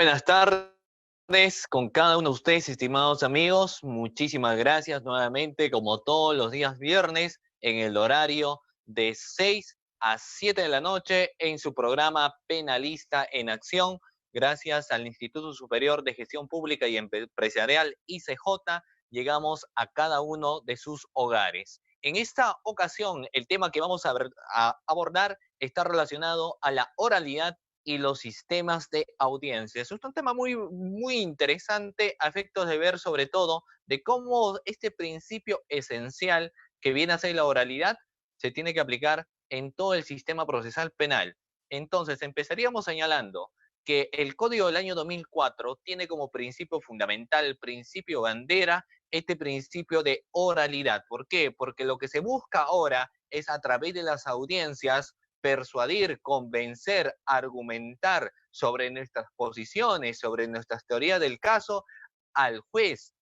buenas tardes con cada uno de ustedes, estimados amigos. Muchísimas gracias nuevamente, como todos los días viernes, en el horario de 6 a 7 de la noche en su programa Penalista en Acción. Gracias al Instituto Superior de Gestión Pública y Empresarial, ICJ, llegamos a cada uno de sus hogares. En esta ocasión, el tema que vamos a abordar está relacionado a la oralidad y los sistemas de audiencia. Es un tema muy interesante a efectos de ver sobre todo de cómo este principio esencial que viene a ser la oralidad se tiene que aplicar en todo el sistema procesal penal. Entonces, empezaríamos señalando que el Código del año 2004 tiene como principio fundamental, principio bandera, este principio de oralidad. ¿Por qué? Porque lo que se busca ahora es a través de las audiencias persuadir, convencer, argumentar sobre nuestras posiciones, sobre nuestras teorías del caso al juez.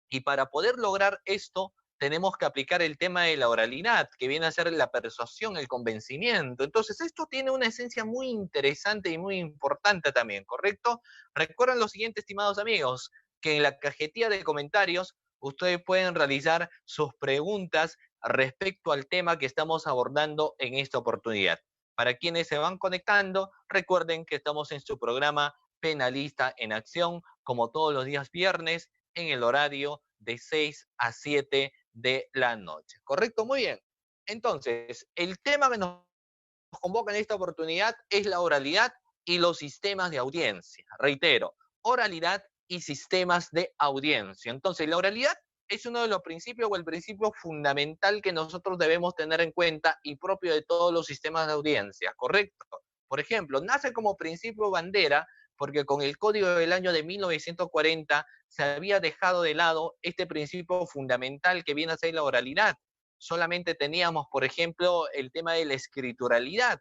Y para poder lograr esto, tenemos que aplicar el tema de la oralidad, que viene a ser la persuasión, el convencimiento. Entonces, esto tiene una esencia muy interesante y muy importante también, ¿correcto? Recuerden lo siguiente, estimados amigos, que en la cajetilla de comentarios ustedes pueden realizar sus preguntas respecto al tema que estamos abordando en esta oportunidad. Para quienes se van conectando, recuerden que estamos en su programa Penalista en Acción, como todos los días viernes, en el horario de 6 a 7 de la noche. ¿Correcto? Muy bien. Entonces, el tema que nos convoca en esta oportunidad es la oralidad y los sistemas de audiencia. Reitero, oralidad y sistemas de audiencia. Entonces, la oralidad es uno de los principios o el principio fundamental que nosotros debemos tener en cuenta y propio de todos los sistemas de audiencia, ¿correcto? Por ejemplo, nace como principio bandera porque con el Código del año de 1940 se había dejado de lado este principio fundamental que viene a ser la oralidad. Solamente teníamos, por ejemplo, el tema de la escrituralidad.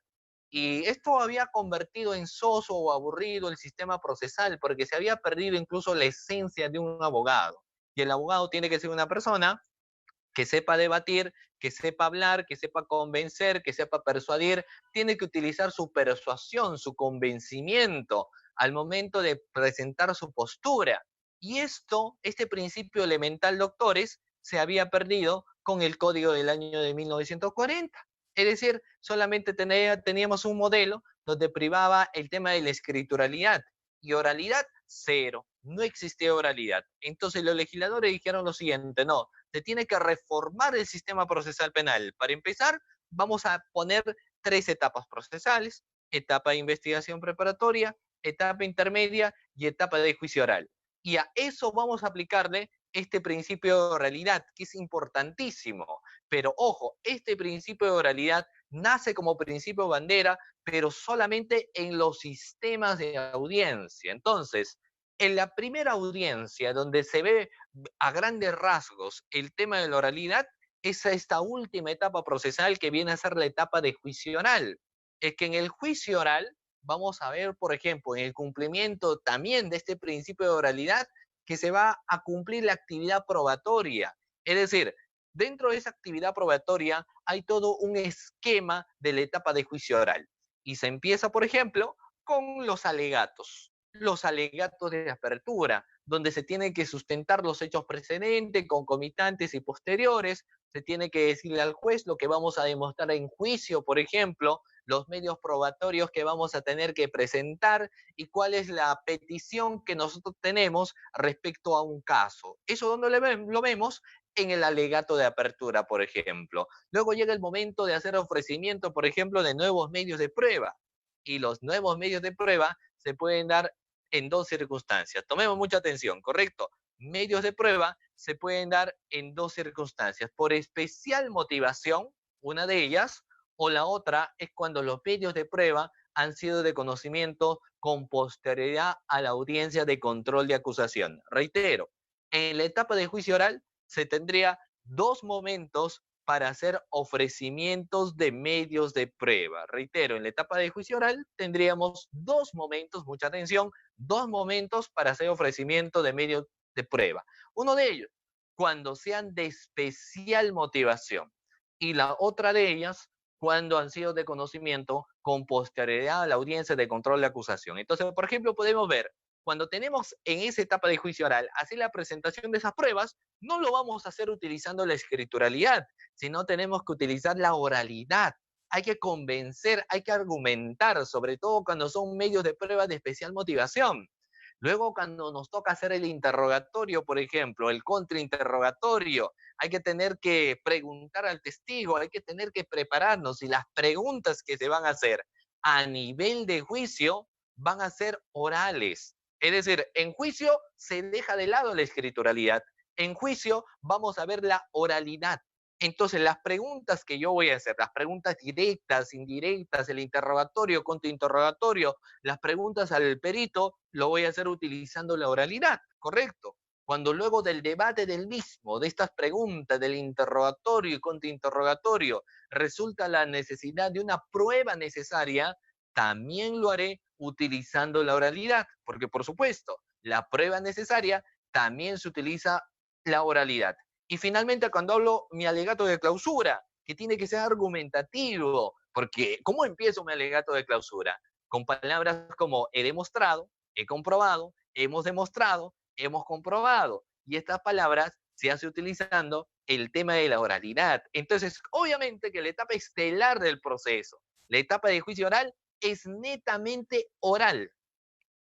Y esto había convertido en soso o aburrido el sistema procesal porque se había perdido incluso la esencia de un abogado. Y el abogado tiene que ser una persona que sepa debatir, que sepa hablar, que sepa convencer, que sepa persuadir, tiene que utilizar su persuasión, su convencimiento al momento de presentar su postura. Y este principio elemental, doctores, se había perdido con el Código del año de 1940. Es decir, solamente teníamos un modelo donde privaba el tema de la escrituralidad y oralidad, cero. No existía oralidad. Entonces los legisladores dijeron lo siguiente, no, se tiene que reformar el sistema procesal penal. Para empezar, vamos a poner 3 etapas procesales: etapa de investigación preparatoria, etapa intermedia y etapa de juicio oral. Y a eso vamos a aplicarle este principio de oralidad, que es importantísimo. Pero ojo, este principio de oralidad nace como principio bandera, pero solamente en los sistemas de audiencia. Entonces, en la primera audiencia, donde se ve a grandes rasgos el tema de la oralidad, es esta última etapa procesal que viene a ser la etapa de juicio oral. Es que en el juicio oral vamos a ver, por ejemplo, en el cumplimiento también de este principio de oralidad, que se va a cumplir la actividad probatoria. Es decir, dentro de esa actividad probatoria hay todo un esquema de la etapa de juicio oral. Y se empieza, por ejemplo, con los alegatos de apertura, donde se tienen que sustentar los hechos precedentes, concomitantes y posteriores. Se tiene que decirle al juez lo que vamos a demostrar en juicio, por ejemplo, los medios probatorios que vamos a tener que presentar y cuál es la petición que nosotros tenemos respecto a un caso. Eso donde lo vemos en el alegato de apertura, por ejemplo. Luego llega el momento de hacer ofrecimiento, por ejemplo, de nuevos medios de prueba. Y los nuevos medios de prueba se pueden dar en 2 circunstancias. Tomemos mucha atención, ¿correcto? Medios de prueba se pueden dar en 2 circunstancias: por especial motivación, una de ellas, o la otra es cuando los medios de prueba han sido de conocimiento con posterioridad a la audiencia de control de acusación. Reitero, en la etapa de juicio oral se tendría 2 momentos para hacer ofrecimientos de medios de prueba. Reitero, en la etapa de juicio oral tendríamos 2 momentos, mucha atención, 2 momentos para hacer ofrecimiento de medios de prueba. Uno de ellos, cuando sean de especial motivación. Y la otra de ellas, cuando han sido de conocimiento con posterioridad a la audiencia de control de acusación. Entonces, por ejemplo, podemos ver cuando tenemos en esa etapa de juicio oral hacer la presentación de esas pruebas, no lo vamos a hacer utilizando la escrituralidad, sino tenemos que utilizar la oralidad. Hay que convencer, hay que argumentar, sobre todo cuando son medios de prueba de especial motivación. Luego, cuando nos toca hacer el interrogatorio, por ejemplo, el contrainterrogatorio, hay que tener que preguntar al testigo, hay que tener que prepararnos y las preguntas que se van a hacer a nivel de juicio van a ser orales. Es decir, en juicio se deja de lado la escrituralidad. En juicio vamos a ver la oralidad. Entonces, las preguntas que yo voy a hacer, las preguntas directas, indirectas, el interrogatorio, contrainterrogatorio, las preguntas al perito, lo voy a hacer utilizando la oralidad, ¿correcto? Cuando luego del debate del mismo, de estas preguntas, del interrogatorio y contrainterrogatorio, resulta la necesidad de una prueba necesaria, también lo haré utilizando la oralidad, porque por supuesto, la prueba necesaria también se utiliza la oralidad. Y finalmente, cuando hablo mi alegato de clausura, que tiene que ser argumentativo, porque ¿cómo empiezo mi alegato de clausura? Con palabras como he demostrado, he comprobado, hemos demostrado, hemos comprobado. Y estas palabras se hace utilizando el tema de la oralidad. Entonces, obviamente que la etapa estelar del proceso, la etapa de juicio oral, es netamente oral.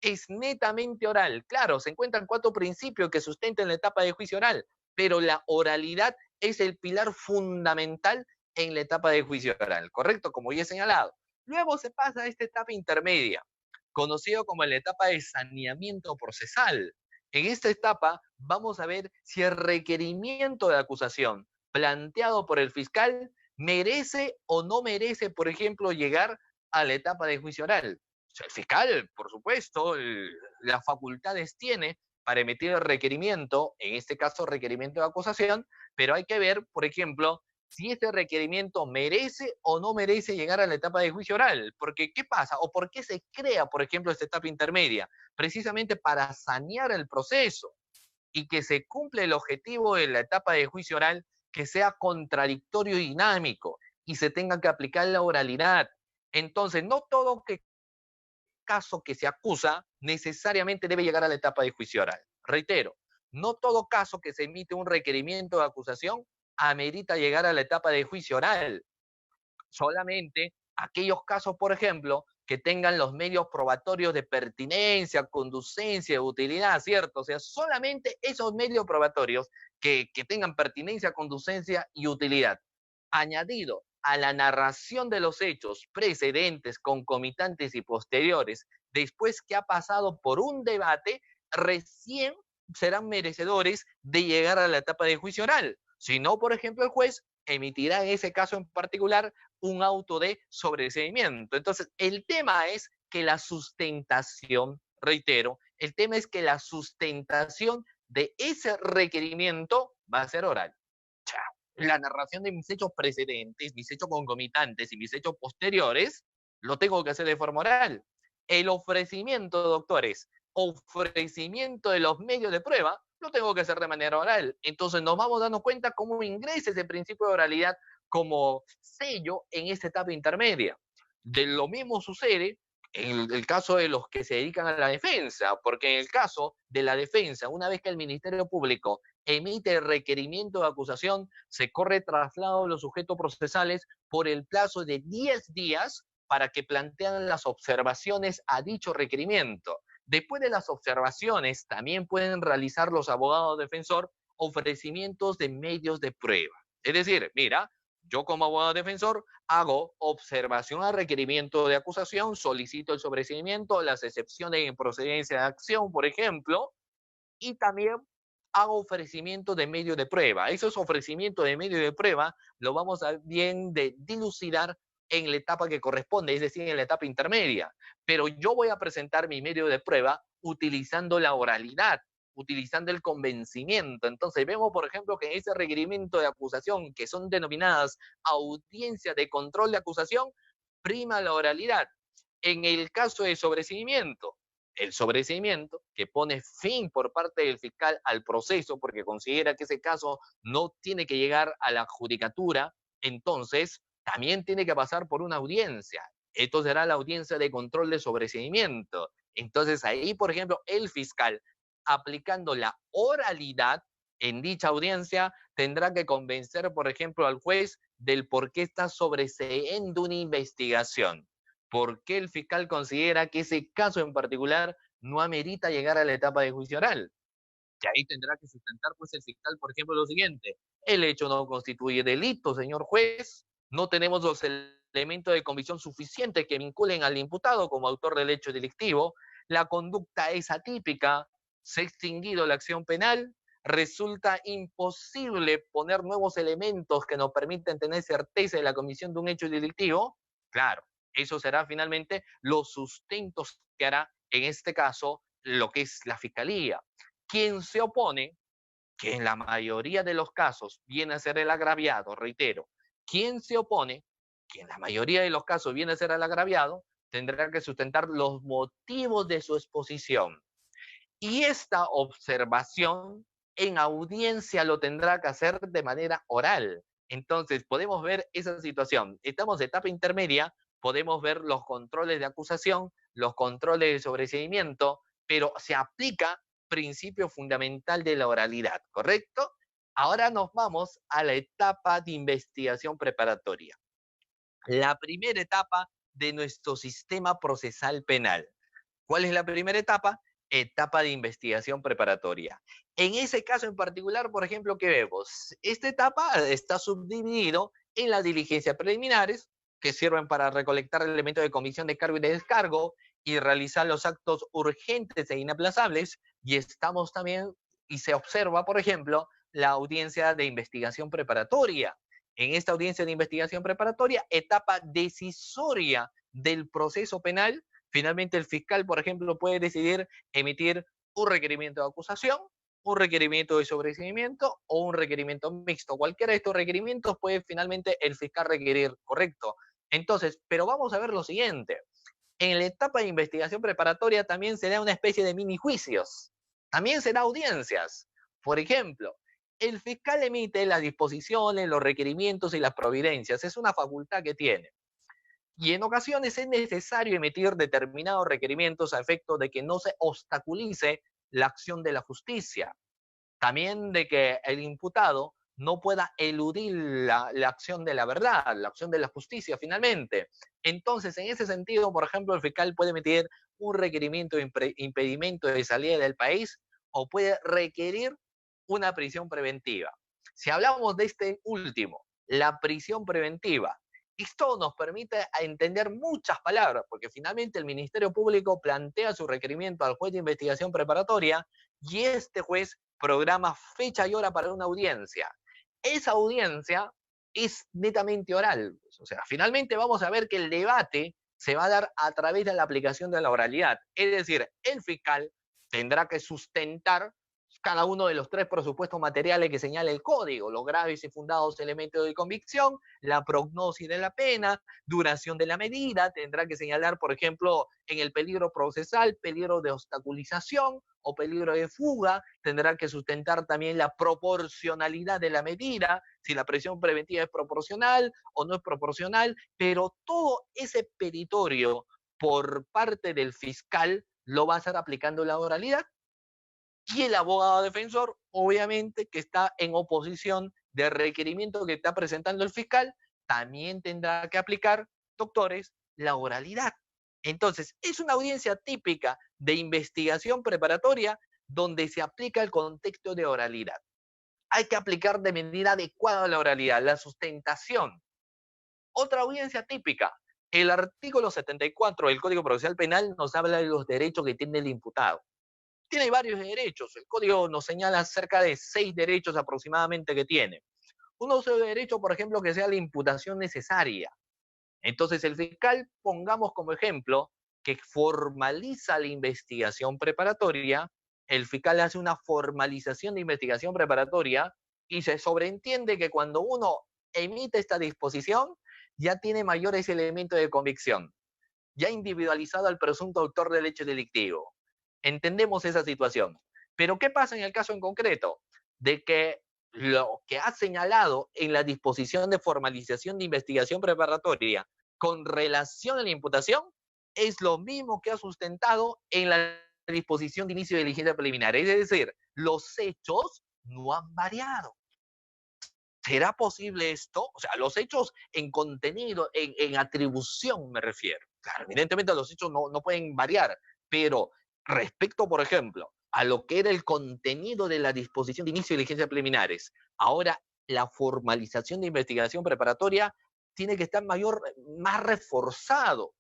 Es netamente oral. Claro, se encuentran 4 principios que sustentan la etapa de juicio oral, pero la oralidad es el pilar fundamental en la etapa de juicio oral, ¿correcto? Como ya he señalado. Luego se pasa a esta etapa intermedia, conocido como la etapa de saneamiento procesal. En esta etapa vamos a ver si el requerimiento de acusación planteado por el fiscal merece o no merece, por ejemplo, llegar a la etapa de juicio oral. O sea, el fiscal, por supuesto, las facultades tiene para emitir el requerimiento, en este caso requerimiento de acusación, pero hay que ver, por ejemplo, si ese requerimiento merece o no merece llegar a la etapa de juicio oral. Porque, ¿qué pasa? ¿O por qué se crea, por ejemplo, esta etapa intermedia? Precisamente para sanear el proceso y que se cumpla el objetivo de la etapa de juicio oral, que sea contradictorio y dinámico y se tenga que aplicar la oralidad. Entonces, no todo caso que se acusa necesariamente debe llegar a la etapa de juicio oral. Reitero, no todo caso que se emite un requerimiento de acusación amerita llegar a la etapa de juicio oral. Solamente aquellos casos, por ejemplo, que tengan los medios probatorios de pertinencia, conducencia, utilidad, ¿cierto? O sea, solamente esos medios probatorios que tengan pertinencia, conducencia y utilidad. Añadido a la narración de los hechos precedentes, concomitantes y posteriores, después que ha pasado por un debate, recién serán merecedores de llegar a la etapa de juicio oral. Si no, por ejemplo, el juez emitirá en ese caso en particular un auto de sobreseimiento. Entonces, el tema es que la sustentación, reitero, el tema es que la sustentación de ese requerimiento va a ser oral. La narración de mis hechos precedentes, mis hechos concomitantes y mis hechos posteriores, lo tengo que hacer de forma oral. El ofrecimiento, doctores, ofrecimiento de los medios de prueba, lo tengo que hacer de manera oral. Entonces nos vamos dando cuenta cómo ingresa ese principio de oralidad como sello en esta etapa intermedia. De lo mismo sucede en el caso de los que se dedican a la defensa, porque en el caso de la defensa, una vez que el Ministerio Público emite el requerimiento de acusación, se corre traslado de los sujetos procesales por el plazo de 10 días para que plantean las observaciones a dicho requerimiento. Después de las observaciones, también pueden realizar los abogados defensor ofrecimientos de medios de prueba. Es decir, mira, yo como abogado defensor hago observación al requerimiento de acusación, solicito el sobreseimiento, las excepciones en procedencia de acción, por ejemplo, y también hago ofrecimiento de medio de prueba. Esos ofrecimientos de medio de prueba lo vamos a bien de dilucidar en la etapa que corresponde, es decir, en la etapa intermedia. Pero yo voy a presentar mi medio de prueba utilizando la oralidad, utilizando el convencimiento. Entonces vemos, por ejemplo, que en ese requerimiento de acusación, que son denominadas audiencias de control de acusación, prima la oralidad. En el caso de sobreseimiento, el sobreseimiento que pone fin por parte del fiscal al proceso porque considera que ese caso no tiene que llegar a la judicatura, entonces también tiene que pasar por una audiencia. Esto será la audiencia de control de sobreseimiento. Entonces ahí, por ejemplo, el fiscal, aplicando la oralidad en dicha audiencia, tendrá que convencer, por ejemplo, al juez del por qué está sobreseendo una investigación. ¿Por qué el fiscal considera que ese caso en particular no amerita llegar a la etapa de juicio oral? Que ahí tendrá que sustentar pues el fiscal, por ejemplo, lo siguiente: el hecho no constituye delito, señor juez, no tenemos los elementos de convicción suficientes que vinculen al imputado como autor del hecho delictivo, la conducta es atípica, se ha extinguido la acción penal, resulta imposible poner nuevos elementos que nos permitan tener certeza de la comisión de un hecho delictivo. Claro, eso será finalmente los sustentos que hará en este caso lo que es la fiscalía. Quien se opone, que en la mayoría de los casos viene a ser el agraviado, reitero, quien se opone, que en la mayoría de los casos viene a ser el agraviado, tendrá que sustentar los motivos de su exposición. Y esta observación en audiencia lo tendrá que hacer de manera oral. Entonces, podemos ver esa situación. Estamos de etapa intermedia, podemos ver los controles de acusación, los controles de sobreseimiento, pero se aplica principio fundamental de la oralidad, ¿correcto? Ahora nos vamos a la etapa de investigación preparatoria. La primera etapa de nuestro sistema procesal penal. ¿Cuál es la primera etapa? Etapa de investigación preparatoria. En ese caso en particular, por ejemplo, ¿qué vemos? Esta etapa está subdividido en las diligencias preliminares, que sirven para recolectar elementos de comisión de cargo y de descargo y realizar los actos urgentes e inaplazables. Y estamos también, y se observa, por ejemplo, la audiencia de investigación preparatoria. En esta audiencia de investigación preparatoria, etapa decisoria del proceso penal, finalmente el fiscal, por ejemplo, puede decidir emitir un requerimiento de acusación, un requerimiento de sobreseimiento o un requerimiento mixto. Cualquiera de estos requerimientos puede finalmente el fiscal requerir, correcto. Entonces, pero vamos a ver lo siguiente. En la etapa de investigación preparatoria también se da una especie de mini juicios. También se da audiencias. Por ejemplo, el fiscal emite las disposiciones, los requerimientos y las providencias. Es una facultad que tiene. Y en ocasiones es necesario emitir determinados requerimientos a efecto de que no se obstaculice la acción de la justicia. También de que el imputado no pueda eludir la acción de la verdad, la acción de la justicia finalmente. Entonces, en ese sentido, por ejemplo, el fiscal puede emitir un requerimiento de impedimento de salida del país o puede requerir una prisión preventiva. Si hablamos de este último, la prisión preventiva, esto nos permite entender muchas palabras, porque finalmente el Ministerio Público plantea su requerimiento al juez de investigación preparatoria y este juez programa fecha y hora para una audiencia. Esa audiencia es netamente oral. O sea, finalmente vamos a ver que el debate se va a dar a través de la aplicación de la oralidad. Es decir, el fiscal tendrá que sustentar cada uno de los tres presupuestos materiales que señala el código: los graves y fundados elementos de convicción, la prognosis de la pena, duración de la medida, tendrá que señalar, por ejemplo, en el peligro procesal, peligro de obstaculización o peligro de fuga, tendrá que sustentar también la proporcionalidad de la medida, si la prisión preventiva es proporcional o no es proporcional, pero todo ese peritorio por parte del fiscal lo va a estar aplicando la oralidad. Y el abogado defensor, obviamente, que está en oposición del requerimiento que está presentando el fiscal, también tendrá que aplicar, doctores, la oralidad. Entonces, es una audiencia típica de investigación preparatoria donde se aplica el contexto de oralidad. Hay que aplicar de manera adecuada la oralidad, la sustentación. Otra audiencia típica, el artículo 74 del Código Procesal Penal nos habla de los derechos que tiene el imputado. Tiene varios derechos. El código nos señala cerca de 6 derechos aproximadamente que tiene. Uno de derecho, por ejemplo, que sea la imputación necesaria. Entonces, el fiscal, pongamos como ejemplo, que formaliza la investigación preparatoria, el fiscal hace una formalización de investigación preparatoria y se sobreentiende que cuando uno emite esta disposición, ya tiene mayores elementos de convicción, ya ha individualizado al presunto autor del hecho delictivo. Entendemos esa situación. Pero ¿qué pasa en el caso en concreto? De que lo que ha señalado en la disposición de formalización de investigación preparatoria con relación a la imputación es lo mismo que ha sustentado en la disposición de inicio de diligencia preliminar. Es decir, los hechos no han variado. ¿Será posible esto? O sea, los hechos en contenido, en atribución me refiero. Claro, evidentemente los hechos no pueden variar, pero respecto, por ejemplo, a lo que era el contenido de la disposición de inicio de diligencias preliminares, ahora la formalización de investigación preparatoria tiene que estar más reforzado.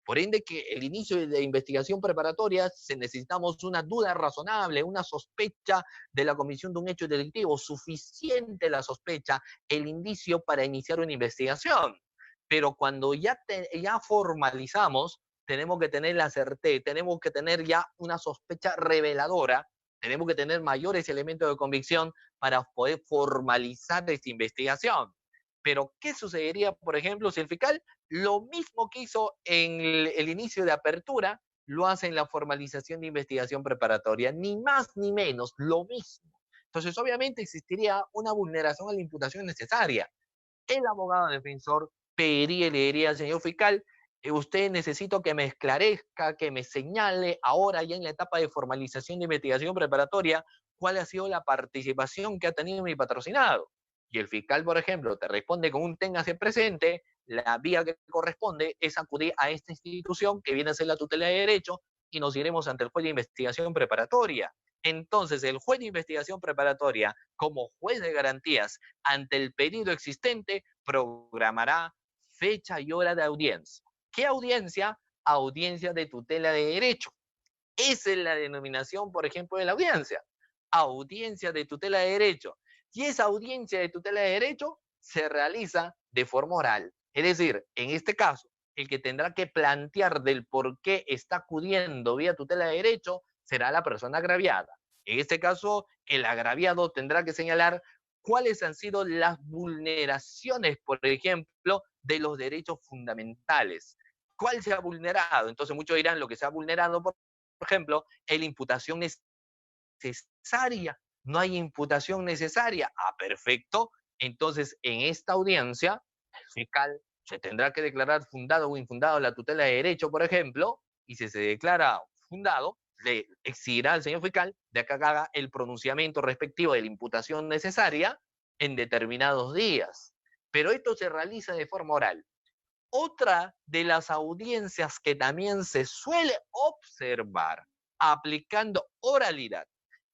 Por ende, que el inicio de investigación preparatoria necesitamos una duda razonable, una sospecha de la comisión de un hecho delictivo, suficiente la sospecha, el indicio para iniciar una investigación. Pero cuando ya formalizamos, tenemos que tener la certeza, tenemos que tener ya una sospecha reveladora, tenemos que tener mayores elementos de convicción para poder formalizar esta investigación. Pero, ¿qué sucedería, por ejemplo, si el fiscal lo mismo que hizo en el inicio de apertura, lo hace en la formalización de investigación preparatoria? Ni más ni menos, lo mismo. Entonces, obviamente existiría una vulneración a la imputación necesaria. El abogado defensor pediría y le diría al señor fiscal, usted necesito que me esclarezca, que me señale ahora ya en la etapa de formalización de investigación preparatoria cuál ha sido la participación que ha tenido mi patrocinado. Y el fiscal, por ejemplo, te responde con un téngase presente, la vía que corresponde es acudir a esta institución que viene a ser la tutela de derecho y nos iremos ante el juez de investigación preparatoria. Entonces, el juez de investigación preparatoria, como juez de garantías ante el pedido existente, programará fecha y hora de audiencia. ¿Qué audiencia? Audiencia de tutela de derecho. Esa es la denominación, por ejemplo, de la audiencia. Audiencia de tutela de derecho. Y esa audiencia de tutela de derecho se realiza de forma oral. Es decir, en este caso, el que tendrá que plantear del por qué está acudiendo vía tutela de derecho será la persona agraviada. En este caso, el agraviado tendrá que señalar cuáles han sido las vulneraciones, por ejemplo, de los derechos fundamentales. ¿Cuál se ha vulnerado? Entonces muchos dirán lo que se ha vulnerado, por ejemplo, es la imputación necesaria. No hay imputación necesaria. Ah, perfecto. Entonces, en esta audiencia, el fiscal se tendrá que declarar fundado o infundado la tutela de derecho, por ejemplo, y si se declara fundado, le exigirá al señor fiscal de que haga el pronunciamiento respectivo de la imputación necesaria en determinados días. Pero esto se realiza de forma oral. Otra de las audiencias que también se suele observar aplicando oralidad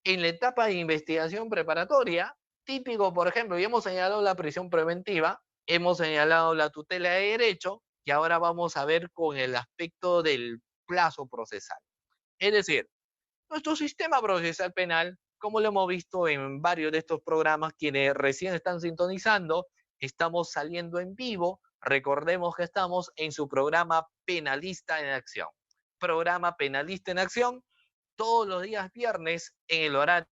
en la etapa de investigación preparatoria, típico, por ejemplo, ya hemos señalado la prisión preventiva, hemos señalado la tutela de derecho y ahora vamos a ver con el aspecto del plazo procesal. Es decir, nuestro sistema procesal penal, como lo hemos visto en varios de estos programas, quienes recién están sintonizando, estamos saliendo en vivo. Recordemos que estamos en su programa Penalista en Acción. Programa Penalista en Acción, todos los días viernes en el horario.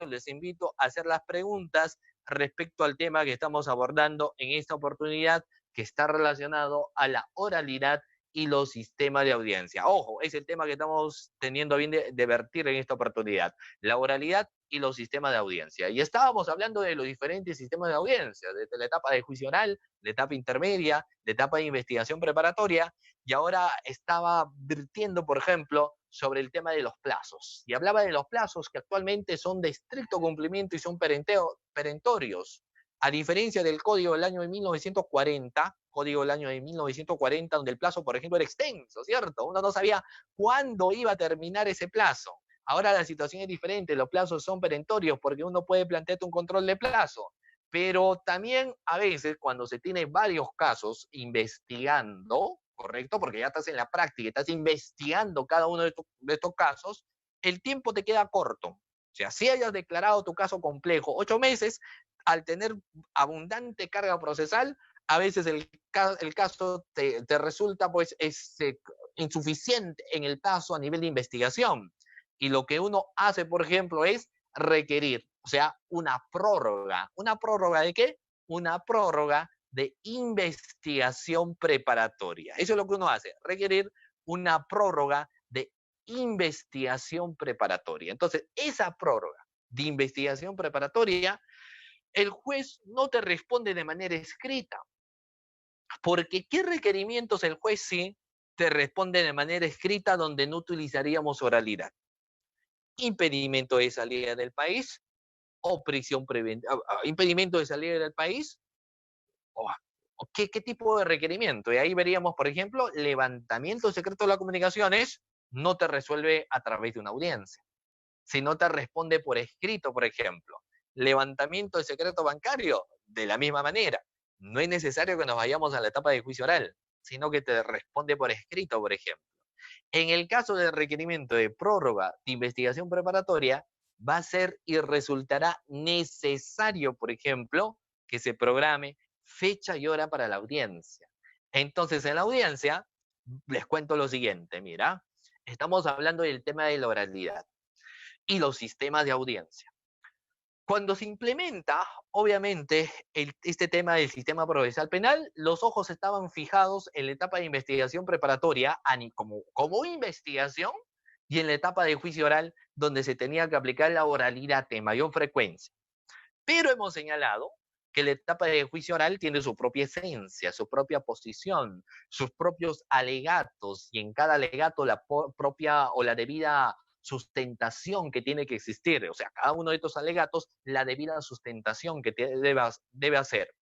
Les invito a hacer las preguntas respecto al tema que estamos abordando en esta oportunidad, que está relacionado a la oralidad y los sistemas de audiencia. Ojo, es el tema que estamos teniendo bien de vertir en esta oportunidad, la oralidad y los sistemas de audiencia. Y estábamos hablando de los diferentes sistemas de audiencia, desde la etapa de juicio oral, la etapa intermedia, la etapa de investigación preparatoria, y ahora estaba virtiendo, por ejemplo, sobre el tema de los plazos. Y hablaba de los plazos que actualmente son de estricto cumplimiento y son perentorios. A diferencia del código del año de 1940, código del año de 1940, donde el plazo, por ejemplo, era extenso, ¿cierto? Uno no sabía cuándo iba a terminar ese plazo. Ahora la situación es diferente, los plazos son perentorios porque uno puede plantearte un control de plazo. Pero también a veces cuando se tiene varios casos investigando, ¿correcto? Porque ya estás en la práctica, estás investigando cada uno de estos casos, el tiempo te queda corto. O sea, si hayas declarado tu caso complejo 8 meses, al tener abundante carga procesal, a veces el caso te resulta pues insuficiente en el plazo a nivel de investigación. Y lo que uno hace, por ejemplo, es requerir, o sea, una prórroga. ¿Una prórroga de qué? Una prórroga de investigación preparatoria. Eso es lo que uno hace, requerir una prórroga de investigación preparatoria. Entonces, esa prórroga de investigación preparatoria, el juez no te responde de manera escrita. Porque ¿qué requerimientos el juez sí te responde de manera escrita donde no utilizaríamos oralidad? Impedimento de salida del país o prisión preventiva. Impedimento de salida del país o, ¿qué tipo de requerimiento? Y ahí veríamos, por ejemplo, levantamiento secreto de las comunicaciones no te resuelve a través de una audiencia, sino te responde por escrito, por ejemplo. Levantamiento de secreto bancario, de la misma manera. No es necesario que nos vayamos a la etapa de juicio oral, sino que te responde por escrito, por ejemplo. En el caso del requerimiento de prórroga de investigación preparatoria, va a ser y resultará necesario, por ejemplo, que se programe fecha y hora para la audiencia. Entonces, en la audiencia, les cuento lo siguiente, mira, estamos hablando del tema de la oralidad y los sistemas de audiencia. Cuando se implementa, obviamente, este tema del sistema procesal penal, los ojos estaban fijados en la etapa de investigación preparatoria como investigación y en la etapa de juicio oral, donde se tenía que aplicar la oralidad de mayor frecuencia. Pero hemos señalado que la etapa de juicio oral tiene su propia esencia, su propia posición, sus propios alegatos, y en cada alegato la propia o la debida sustentación que tiene que existir. O sea, cada uno de estos alegatos, la debida sustentación que debe hacer.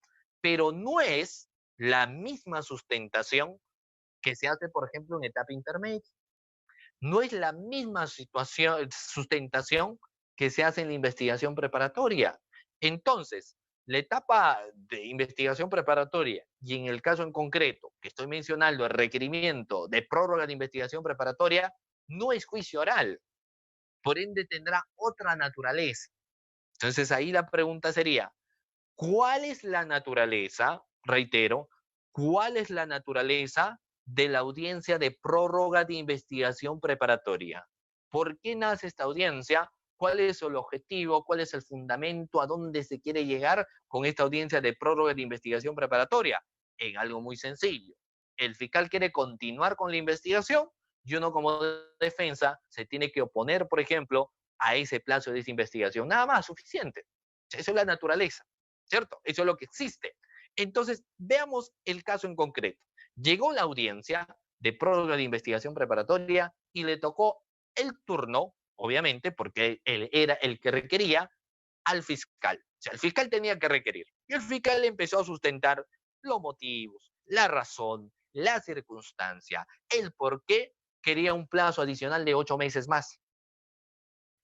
Pero no es la misma sustentación que se hace, por ejemplo, en etapa intermedia. No es la misma sustentación que se hace en la investigación preparatoria. Entonces, la etapa de investigación preparatoria y en el caso en concreto que estoy mencionando, el requerimiento de prórroga de investigación preparatoria, no es juicio oral, por ende tendrá otra naturaleza. Entonces ahí la pregunta sería, ¿cuál es la naturaleza? Reitero, ¿cuál es la naturaleza de la audiencia de prórroga de investigación preparatoria? ¿Por qué nace esta audiencia? ¿Cuál es el objetivo? ¿Cuál es el fundamento? ¿A dónde se quiere llegar con esta audiencia de prórroga de investigación preparatoria? En algo muy sencillo. El fiscal quiere continuar con la investigación y uno como defensa se tiene que oponer, por ejemplo, a ese plazo de esa investigación. Nada más, suficiente. Eso es la naturaleza. ¿Cierto? Eso es lo que existe. Entonces, veamos el caso en concreto. Llegó la audiencia de prórroga de investigación preparatoria y le tocó el turno, obviamente, porque él era el que requería, al fiscal. O sea, el fiscal tenía que requerir. Y el fiscal empezó a sustentar los motivos, la razón, la circunstancia, el por qué quería un plazo adicional de 8 meses más.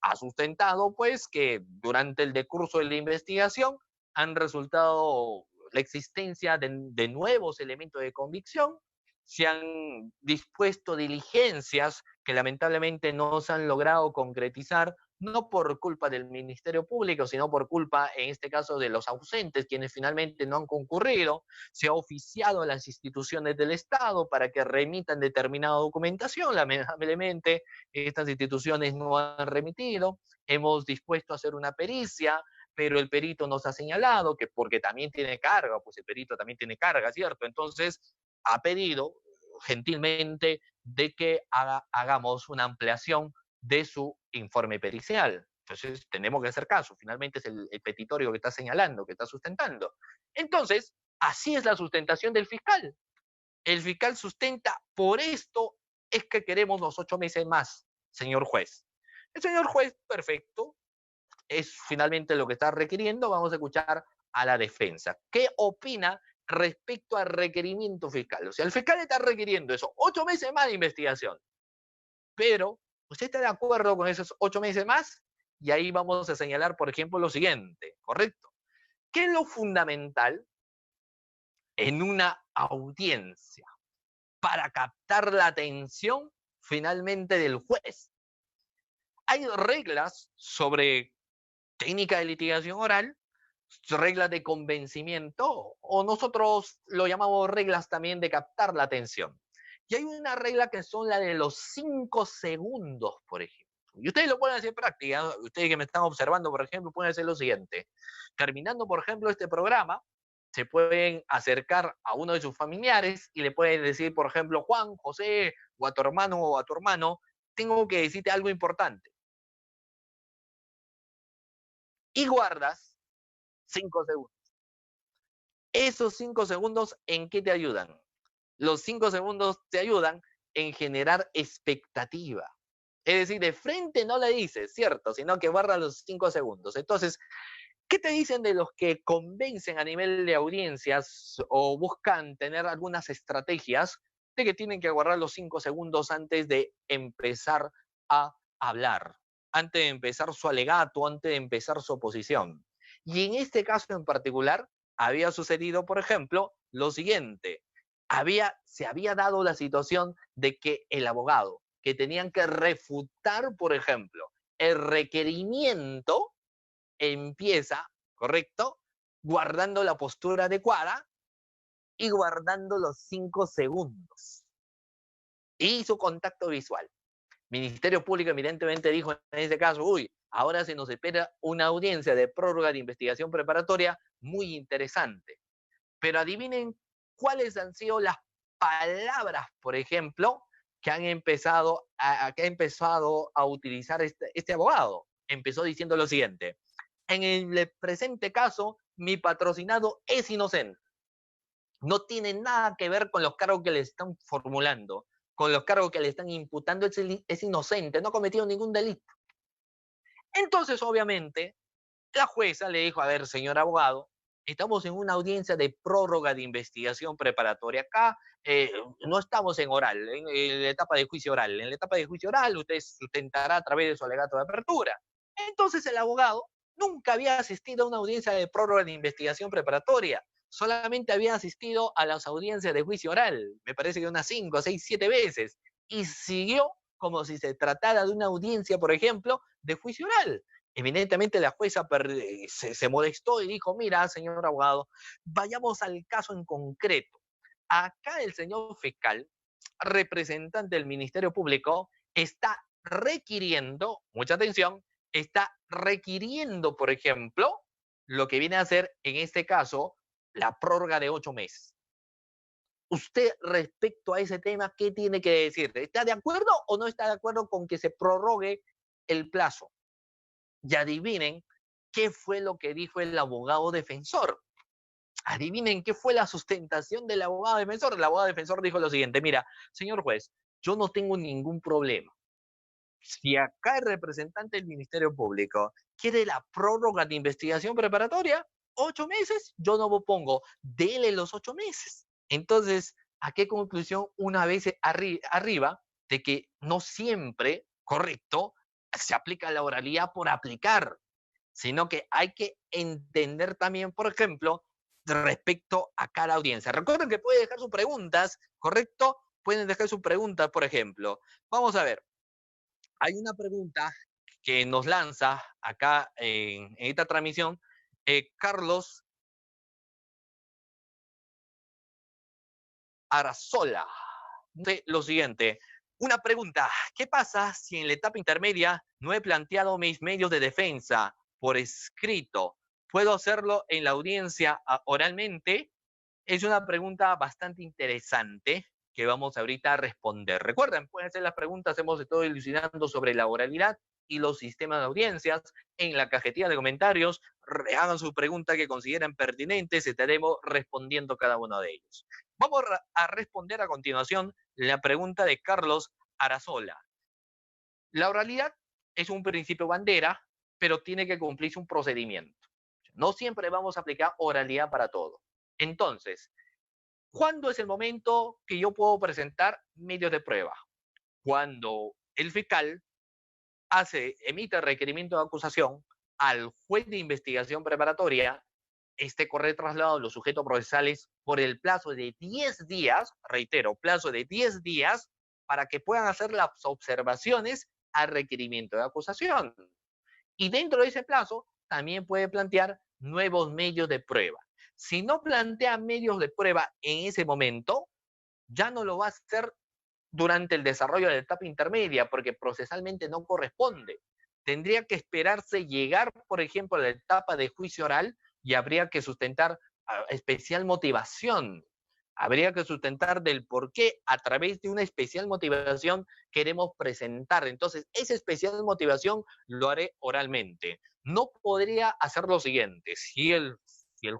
Ha sustentado, pues, que durante el decurso de la investigación han resultado la existencia de nuevos elementos de convicción, se han dispuesto diligencias que lamentablemente no se han logrado concretizar, no por culpa del Ministerio Público, sino por culpa, en este caso, de los ausentes, quienes finalmente no han concurrido. Se ha oficiado a las instituciones del Estado para que remitan determinada documentación. Lamentablemente, estas instituciones no han remitido. Hemos dispuesto a hacer una pericia, pero el perito nos ha señalado que porque también tiene carga, pues el perito también tiene carga, ¿cierto? Entonces ha pedido gentilmente de que hagamos una ampliación de su informe pericial. Entonces tenemos que hacer caso, finalmente es el petitorio que está señalando, que está sustentando. Entonces, así es la sustentación del fiscal. El fiscal sustenta, por esto es que queremos los 8 meses más, señor juez. El señor juez, perfecto, es finalmente lo que está requiriendo. Vamos a escuchar a la defensa. ¿Qué opina respecto al requerimiento fiscal? O sea, el fiscal está requiriendo eso, 8 meses más de investigación. Pero, ¿usted está de acuerdo con esos 8 meses más? Y ahí vamos a señalar, por ejemplo, lo siguiente, ¿correcto? ¿Qué es lo fundamental en una audiencia para captar la atención finalmente del juez? Hay reglas sobre técnica de litigación oral, reglas de convencimiento, o nosotros lo llamamos reglas también de captar la atención. Y hay una regla que son la de los 5 segundos, por ejemplo. Y ustedes lo pueden hacer en práctica. Ustedes que me están observando, por ejemplo, pueden hacer lo siguiente. Terminando, por ejemplo, este programa, se pueden acercar a uno de sus familiares y le pueden decir, por ejemplo, Juan, José, o a tu hermano o a tu hermano, tengo que decirte algo importante. Y guardas 5 segundos. ¿Esos 5 segundos en qué te ayudan? Los 5 segundos te ayudan en generar expectativa. Es decir, de frente no le dices, ¿cierto? Sino que guarda los 5 segundos. Entonces, ¿qué te dicen de los que convencen a nivel de audiencias o buscan tener algunas estrategias de que tienen que guardar los 5 segundos antes de empezar a hablar, antes de empezar su alegato, antes de empezar su oposición? Y en este caso en particular, había sucedido, por ejemplo, lo siguiente. Se había dado la situación de que el abogado, que tenían que refutar, por ejemplo, el requerimiento, empieza, ¿correcto? Guardando la postura adecuada y guardando los 5 segundos. Y su contacto visual. Ministerio Público evidentemente dijo en este caso, uy, ahora se nos espera una audiencia de prórroga de investigación preparatoria muy interesante. Pero adivinen cuáles han sido las palabras, por ejemplo, que que ha empezado a utilizar este abogado. Empezó diciendo lo siguiente: en el presente caso, mi patrocinado es inocente. No tiene nada que ver con los cargos que le están formulando, con los cargos que le están imputando. Es inocente, no ha cometido ningún delito. Entonces, obviamente, la jueza le dijo, a ver, señor abogado, estamos en una audiencia de prórroga de investigación preparatoria. Acá no estamos en oral, en la etapa de juicio oral. En la etapa de juicio oral usted sustentará a través de su alegato de apertura. Entonces el abogado nunca había asistido a una audiencia de prórroga de investigación preparatoria. Solamente había asistido a las audiencias de juicio oral, me parece que unas 5, 6, 7 veces. Y siguió como si se tratara de una audiencia, por ejemplo, de juicio oral. Evidentemente la jueza se molestó y dijo, mira, señor abogado, vayamos al caso en concreto. Acá el señor fiscal, representante del Ministerio Público, está requiriendo, mucha atención, está requiriendo, por ejemplo, lo que viene a ser, en este caso, la prórroga de 8 meses. Usted, respecto a ese tema, ¿qué tiene que decir? ¿Está de acuerdo o no está de acuerdo con que se prorrogue el plazo? Y adivinen qué fue lo que dijo el abogado defensor. Adivinen qué fue la sustentación del abogado defensor. El abogado defensor dijo lo siguiente: mira, señor juez, yo no tengo ningún problema. Si acá el representante del Ministerio Público quiere la prórroga de investigación preparatoria, 8 meses, yo no lo pongo. Dele los 8 meses. Entonces, ¿a qué conclusión una vez arriba de que no siempre, correcto, se aplica la oralidad por aplicar, sino que hay que entender también, por ejemplo, respecto a cada audiencia? Recuerden que pueden dejar sus preguntas, ¿correcto? Pueden dejar sus preguntas, por ejemplo. Vamos a ver, hay una pregunta que nos lanza acá en esta transmisión Carlos Arazola. Dice lo siguiente: una pregunta, ¿qué pasa si en la etapa intermedia no he planteado mis medios de defensa por escrito? ¿Puedo hacerlo en la audiencia oralmente? Es una pregunta bastante interesante que vamos ahorita a responder. Recuerden, pueden hacer las preguntas, hemos estado ilusionando sobre la oralidad y los sistemas de audiencias en la cajetilla de comentarios. Hagan su pregunta que consideren pertinentes, estaremos respondiendo cada uno de ellos. Vamos a responder a continuación la pregunta de Carlos Arazola. La oralidad es un principio bandera, pero tiene que cumplirse un procedimiento. No siempre vamos a aplicar oralidad para todo. Entonces, ¿cuándo es el momento que yo puedo presentar medios de prueba? Cuando el fiscal emite requerimiento de acusación al juez de investigación preparatoria, corre traslado de los sujetos procesales por el plazo de 10 días, reitero, plazo de 10 días, para que puedan hacer las observaciones al requerimiento de acusación. Y dentro de ese plazo también puede plantear nuevos medios de prueba. Si no plantea medios de prueba en ese momento, ya no lo va a hacer durante el desarrollo de la etapa intermedia, porque procesalmente no corresponde. Tendría que esperarse llegar, por ejemplo, a la etapa de juicio oral y habría que sustentar especial motivación. Habría que sustentar del por qué a través de una especial motivación queremos presentar. Entonces, esa especial motivación lo haré oralmente. No podría hacer lo siguiente: si el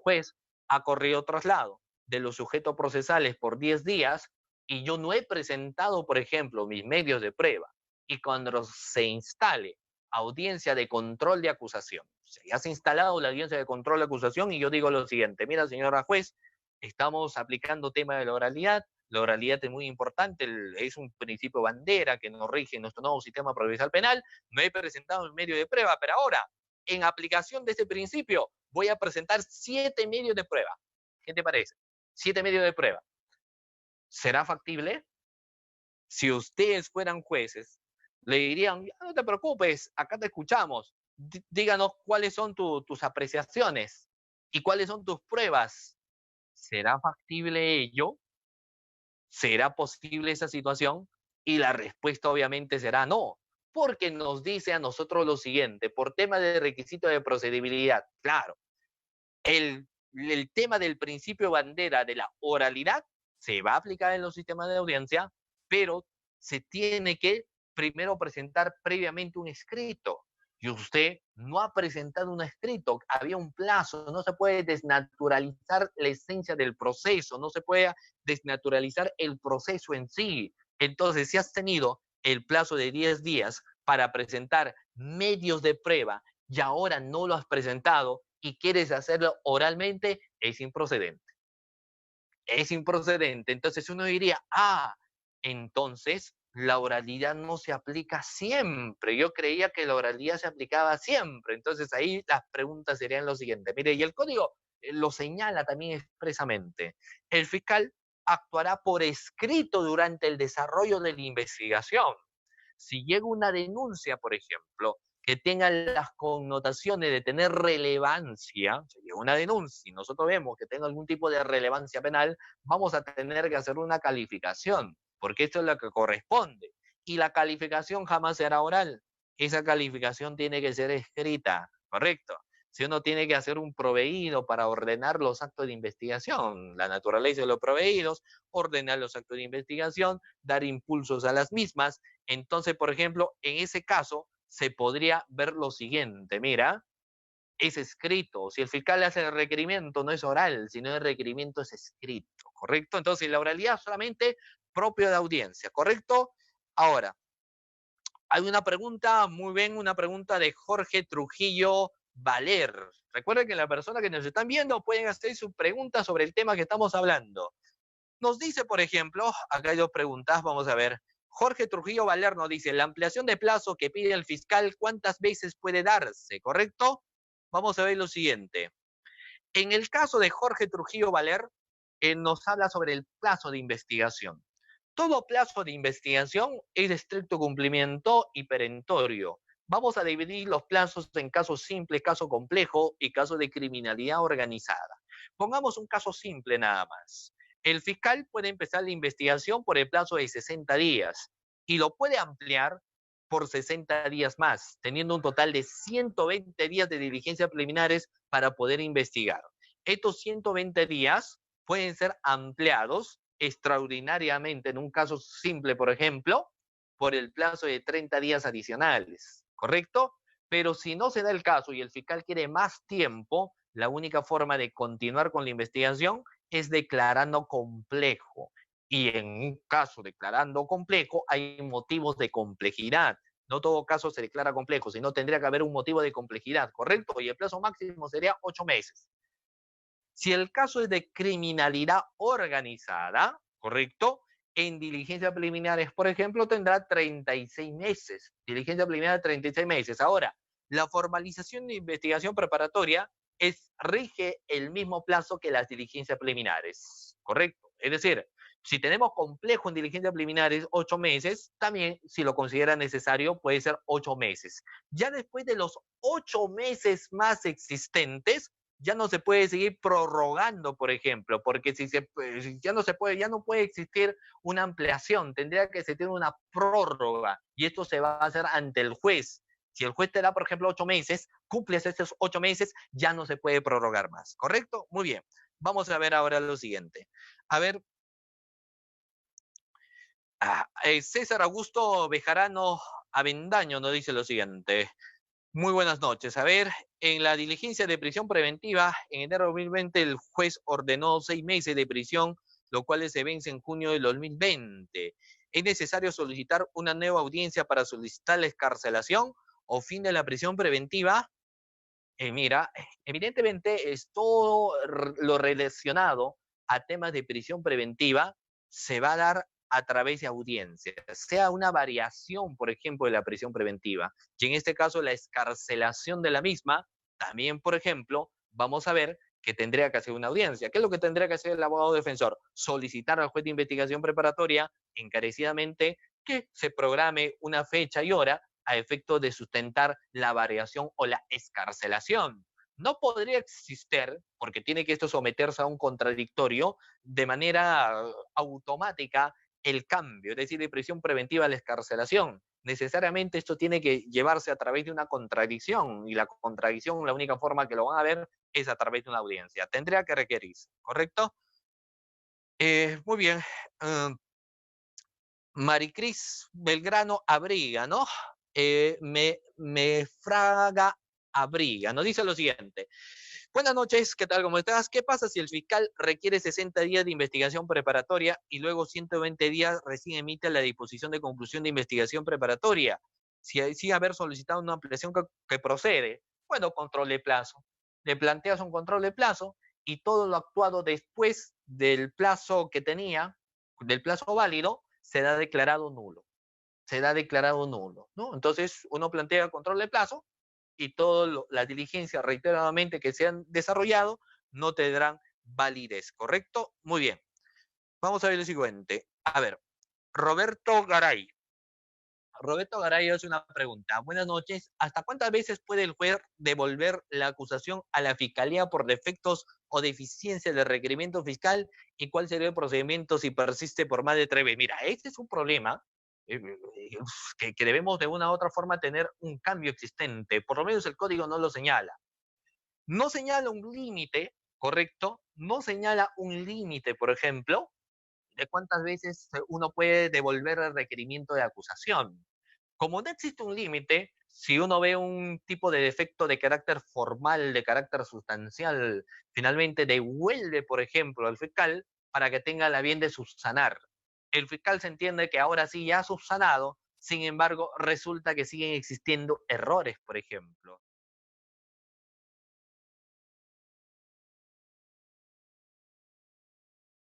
juez ha corrido traslado de los sujetos procesales por 10 días y yo no he presentado, por ejemplo, mis medios de prueba, y cuando se instale audiencia de control de acusación, ya se ha instalado la audiencia de control de acusación y yo digo lo siguiente: mira, señora juez, estamos aplicando tema de la oralidad es muy importante, es un principio bandera que nos rige en nuestro nuevo sistema procesal penal, no he presentado el medio de prueba, pero ahora, en aplicación de ese principio, voy a presentar 7 medios de prueba. ¿Qué te parece? 7 medios de prueba. ¿Será factible? Si ustedes fueran jueces, le dirían: no te preocupes, acá te escuchamos, díganos cuáles son tus apreciaciones y cuáles son tus pruebas. ¿Será factible ello? ¿Será posible esa situación? Y la respuesta obviamente será no, porque nos dice a nosotros lo siguiente: por tema de requisito de procedibilidad, claro, el tema del principio bandera de la oralidad se va a aplicar en los sistemas de audiencia, pero se tiene que primero presentar previamente un escrito. Y usted no ha presentado un escrito, había un plazo, no se puede desnaturalizar la esencia del proceso, no se puede desnaturalizar el proceso en sí. Entonces, si has tenido el plazo de 10 días para presentar medios de prueba y ahora no lo has presentado y quieres hacerlo oralmente, es improcedente. Es improcedente. Entonces uno diría: entonces la oralidad no se aplica siempre. Yo creía que la oralidad se aplicaba siempre. Entonces ahí las preguntas serían lo siguiente. Mire, y el código lo señala también expresamente. El fiscal actuará por escrito durante el desarrollo de la investigación. Si llega una denuncia, por ejemplo, que tenga las connotaciones de tener relevancia, si llega una denuncia y nosotros vemos que tenga algún tipo de relevancia penal, vamos a tener que hacer una calificación, porque esto es lo que corresponde. Y la calificación jamás será oral. Esa calificación tiene que ser escrita, ¿correcto? Si uno tiene que hacer un proveído para ordenar los actos de investigación, la naturaleza de los proveídos, ordenar los actos de investigación, dar impulsos a las mismas. Entonces, por ejemplo, en ese caso se podría ver lo siguiente: mira, es escrito. Si el fiscal hace el requerimiento, no es oral, sino el requerimiento es escrito, ¿correcto? Entonces, la oralidad solamente propio de audiencia, ¿correcto? Ahora, hay una pregunta, muy bien, una pregunta de Jorge Trujillo Valer. Recuerden que la persona que nos están viendo pueden hacer su pregunta sobre el tema que estamos hablando. Nos dice, por ejemplo, acá hay 2 preguntas, vamos a ver. Jorge Trujillo Valer nos dice: la ampliación de plazo que pide el fiscal, ¿cuántas veces puede darse? ¿Correcto? Vamos a ver lo siguiente. En el caso de Jorge Trujillo Valer, nos habla sobre el plazo de investigación. Todo plazo de investigación es de estricto cumplimiento y perentorio. Vamos a dividir los plazos en caso simple, caso complejo y caso de criminalidad organizada. Pongamos un caso simple nada más. El fiscal puede empezar la investigación por el plazo de 60 días y lo puede ampliar por 60 días más, teniendo un total de 120 días de diligencias preliminares para poder investigar. Estos 120 días pueden ser ampliados extraordinariamente, en un caso simple, por ejemplo, por el plazo de 30 días adicionales, ¿correcto? Pero si no se da el caso y el fiscal quiere más tiempo, la única forma de continuar con la investigación es declarando complejo. Y en un caso declarando complejo, hay motivos de complejidad. No todo caso se declara complejo, sino tendría que haber un motivo de complejidad, ¿correcto? Y el plazo máximo sería 8 meses. Si el caso es de criminalidad organizada, ¿correcto? En diligencias preliminares, por ejemplo, tendrá 36 meses. Diligencia preliminar, 36 meses. Ahora, la formalización de investigación preparatoria rige el mismo plazo que las diligencias preliminares, ¿correcto? Es decir, si tenemos complejo en diligencias preliminares, 8 meses, también, si lo considera necesario, puede ser 8 meses. Ya después de los 8 meses más existentes, ya no se puede seguir prorrogando, por ejemplo, porque si ya no se puede, ya no puede existir una ampliación, tendría que existir una prórroga y esto se va a hacer ante el juez. Si el juez te da, por ejemplo, 8 meses, cumples esos 8 meses, ya no se puede prorrogar más, ¿correcto? Muy bien. Vamos a ver ahora lo siguiente. A ver, César Augusto Bejarano Avendaño nos dice lo siguiente. Muy buenas noches. A ver, en la diligencia de prisión preventiva, en enero de 2020 el juez ordenó 6 meses de prisión, lo cual se vence en junio del 2020. ¿Es necesario solicitar una nueva audiencia para solicitar la excarcelación o fin de la prisión preventiva? Mira, evidentemente es todo lo relacionado a temas de prisión preventiva se va a dar a través de audiencias, sea una variación, por ejemplo, de la prisión preventiva, y en este caso la escarcelación de la misma, también, por ejemplo, vamos a ver que tendría que hacer una audiencia. ¿Qué es lo que tendría que hacer el abogado defensor? Solicitar al juez de investigación preparatoria encarecidamente que se programe una fecha y hora a efecto de sustentar la variación o la escarcelación. No podría existir, porque tiene que esto someterse a un contradictorio, de manera automática el cambio, es decir, de prisión preventiva a la escarcelación. Necesariamente esto tiene que llevarse a través de una contradicción y la contradicción, la única forma que lo van a ver es a través de una audiencia. Tendría que requerirse, ¿correcto? Muy bien. Uh, Maricris Belgrano Abriga, ¿no? Me fraga Abriga, nos dice lo siguiente. Buenas noches, ¿qué tal? ¿Cómo estás? ¿Qué pasa si el fiscal requiere 60 días de investigación preparatoria y luego 120 días recién emite la disposición de conclusión de investigación preparatoria? Si haber solicitado una ampliación que procede, bueno, control de plazo. Le planteas un control de plazo y todo lo actuado después del plazo que tenía, del plazo válido, se da declarado nulo. Se da declarado nulo, ¿no? Entonces, uno plantea control de plazo y todas las diligencias reiteradamente que se han desarrollado no tendrán validez, ¿correcto? Muy bien. Vamos a ver el siguiente. A ver, Roberto Garay. Roberto Garay hace una pregunta. Buenas noches. ¿Hasta cuántas veces puede el juez devolver la acusación a la fiscalía por defectos o deficiencias del requerimiento fiscal? ¿Y cuál sería el procedimiento si persiste por más de 3 veces? Mira, este es un problema que debemos de una u otra forma tener un cambio existente. Por lo menos el código no lo señala. No señala un límite, ¿correcto? No señala un límite, por ejemplo, de cuántas veces uno puede devolver el requerimiento de acusación. Como no existe un límite, si uno ve un tipo de defecto de carácter formal, de carácter sustancial, finalmente devuelve, por ejemplo, al fiscal para que tenga la bien de subsanar. El fiscal se entiende que ahora sí ya ha subsanado, sin embargo, resulta que siguen existiendo errores, por ejemplo.